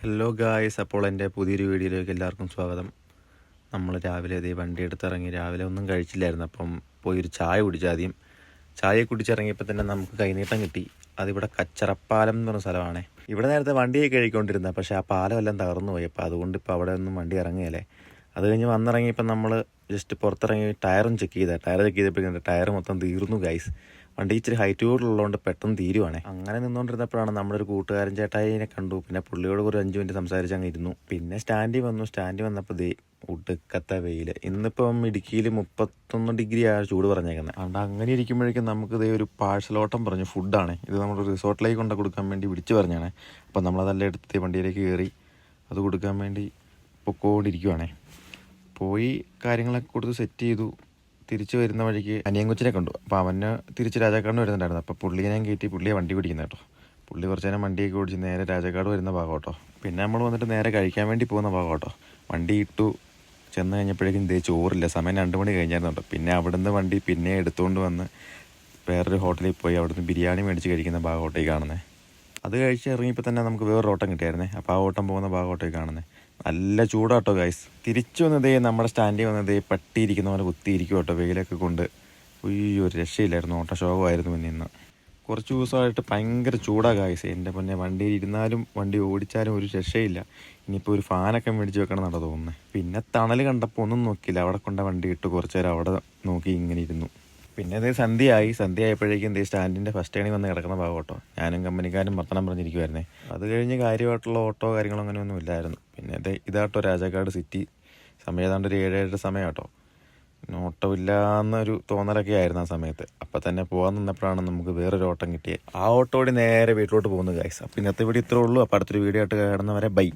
Hello guys, അപ്പോൾ എൻ്റെ പുതിയൊരു വീഡിയോയിലേക്ക് എല്ലാവർക്കും സ്വാഗതം. നമ്മൾ രാവിലെ അതേ വണ്ടി എടുത്തിറങ്ങി. രാവിലെ ഒന്നും കഴിച്ചില്ലായിരുന്നു, അപ്പം പോയി ഒരു ചായ കുടിച്ചു. ആദ്യം ചായ കുടിച്ചിറങ്ങിയപ്പോൾ തന്നെ നമുക്ക് കൈനീട്ടം കിട്ടി. അതിവിടെ കച്ചറപ്പാലം എന്ന് പറഞ്ഞ സ്ഥലമാണ്. ഇവിടെ നേരത്തെ വണ്ടിയൊക്കെ കഴിക്കൊണ്ടിരുന്നത്, പക്ഷേ ആ പാലം എല്ലാം തകർന്നു പോയി. അപ്പോൾ അതുകൊണ്ട് ഇപ്പോൾ അവിടെ ഒന്നും വണ്ടി ഇറങ്ങുകയല്ലേ. അത് കഴിഞ്ഞ് വന്നിറങ്ങിയപ്പോൾ നമ്മൾ ജസ്റ്റ് പുറത്തിറങ്ങി ടയറും ചെക്ക് ചെയ്തപ്പോഴേക്കും ടയർ മൊത്തം തീർന്നു ഗൈസ്. വണ്ടി ഇച്ചിരി ഹൈറ്റ് കൂടുതലുള്ളതുകൊണ്ട് പെട്ടെന്ന് തീരുവാണേ. അങ്ങനെ നിന്നുകൊണ്ടിരുന്നപ്പോഴാണ് നമ്മളൊരു കൂട്ടുകാരൻ ചേട്ടായിനെ കണ്ടു. പിന്നെ പുള്ളിയോട് ഒരു 5 മിനിറ്റ് സംസാരിച്ച് അങ്ങ് ഇരുന്നു. പിന്നെ സ്റ്റാൻഡിൽ വന്നപ്പോൾ ദേ ഒടുക്കത്തെ വെയിൽ. ഇന്നിപ്പം ഇടുക്കിയിൽ 31 ഡിഗ്രിയാണ് ചൂട് പറഞ്ഞേക്കുന്നത്. അതുകൊണ്ട് അങ്ങനെ ഇരിക്കുമ്പോഴേക്കും നമുക്ക് ഇതേ ഒരു പാഴ്സലോട്ടം പറഞ്ഞു ഫുഡാണ്. ഇത് നമ്മൾ റിസോർട്ടിലേക്ക് കൊണ്ട് കൊടുക്കാൻ വേണ്ടി വിളിച്ചു പറഞ്ഞാണ്. അപ്പം നമ്മളതെല്ലാം എടുത്ത് വണ്ടിയിലേക്ക് കയറി അത് കൊടുക്കാൻ വേണ്ടി പൊക്കോണ്ടിരിക്കുവാണേ. പോയി കാര്യങ്ങളൊക്കെ കൊടുത്ത് സെറ്റ് ചെയ്തു. തിരിച്ച് വരുന്ന വഴിക്ക് അനിയൻ കൊച്ചിനെ കണ്ടു. അപ്പോൾ അവന് തിരിച്ച് രാജാക്കാടിന് വരുന്നുണ്ടായിരുന്നു. അപ്പോൾ പുള്ളിയെ ഞാൻ കയറ്റി പുള്ളിയെ വണ്ടി പിടിക്കുന്നത് കേട്ടോ. പുള്ളി കുറച്ച് നേരം വണ്ടിയൊക്കെ ഓടിച്ച് നേരെ രാജാക്കാട് വരുന്ന ഭാഗം കേട്ടോ. പിന്നെ നമ്മൾ വന്നിട്ട് നേരെ കഴിക്കാൻ വേണ്ടി പോകുന്ന ഭാഗം കേട്ടോ. വണ്ടി ഇട്ടു ചെന്ന് കഴിഞ്ഞപ്പോഴേക്കും ഇതേ ചോറില്ല. സമയം 2 മണി കഴിഞ്ഞായിരുന്നു കേട്ടോ. പിന്നെ അവിടുന്ന് വണ്ടി പിന്നെ എടുത്തുകൊണ്ട് വന്ന് വേറൊരു ഹോട്ടലിൽ പോയി അവിടുന്ന് ബിരിയാണി മേടിച്ച് കഴിക്കുന്ന ഭാഗോട്ടേക്ക് കാണുന്നത്. അത് കഴിച്ച് ഇറങ്ങിയപ്പോൾ തന്നെ നമുക്ക് വേറൊരു ഓട്ടം കിട്ടിയായിരുന്നേ. അപ്പോൾ ആ ഓട്ടം പോകുന്ന ഭാഗോട്ടേക്ക് കാണുന്നത് നല്ല ചൂടാട്ടോ ഗൈസ്. തിരിച്ചു വന്നതേ നമ്മുടെ സ്റ്റാൻഡിൽ വന്നതേ പട്ടിയിരിക്കുന്ന പോലെ കുത്തിയിരിക്കും കേട്ടോ. വെയിലൊക്കെ കൊണ്ട് ഒരു രക്ഷയില്ലായിരുന്നു. ഓട്ട ശോകമായിരുന്നു. പിന്നെ ഇന്ന് കുറച്ച് ദിവസമായിട്ട് ഭയങ്കര ചൂടാണ് ഗൈസ്. എൻ്റെ പിന്നെ വണ്ടിയിൽ ഇരുന്നാലും വണ്ടി ഓടിച്ചാലും ഒരു രക്ഷയില്ല. ഇനിയിപ്പോൾ ഒരു ഫാനൊക്കെ മേടിച്ച് വെക്കണം എന്നാണ് തോന്നുന്നത്. പിന്നെ തണൽ കണ്ടപ്പോൾ ഒന്നും നോക്കിയില്ല. അവിടെ കൊണ്ട വണ്ടി ഇട്ട് കുറച്ച് നേരം അവിടെ നോക്കി ഇങ്ങനെ ഇരുന്നു. പിന്നെ അതേ സന്ധ്യയായപ്പോഴേക്കും എന്തേ സ്റ്റാൻഡിൻ്റെ ഫസ്റ്റ് ടേണിൽ വന്ന് കിടക്കുന്ന ഭാഗം കേട്ടോ. ഞാനും കമ്പനിക്കാരും വർത്തമാനം പറഞ്ഞിരിക്കുമായിരുന്നേ. അത് കഴിഞ്ഞ് കാര്യമായിട്ടുള്ള ഓട്ടോ കാര്യങ്ങളോ അങ്ങനെയൊന്നും ഇല്ലായിരുന്നു. പിന്നെ ഇതാട്ടോ രാജാക്കാട് സിറ്റി. സമയം ഏതാണ്ട് ഒരു 7-7 സമയം കേട്ടോ. ഓട്ടോ ഇല്ലാന്നൊരു തോന്നലൊക്കെ ആയിരുന്നു ആ സമയത്ത്. അപ്പം തന്നെ പോകാൻ നിന്നപ്പോഴാണ് നമുക്ക് വേറൊരു ഓട്ടം കിട്ടിയത്. ആ ഓട്ടോ ഓടി നേരെ വീട്ടിലോട്ട് പോകുന്നു ഗൈസ്. അപ്പം ഇന്നത്തെ വീഡിയോ ഇത്രേ ഉള്ളൂ. അപ്പോൾ അടുത്തൊരു വീഡിയോ ആയിട്ട് കാണുന്നവരെ ബൈ.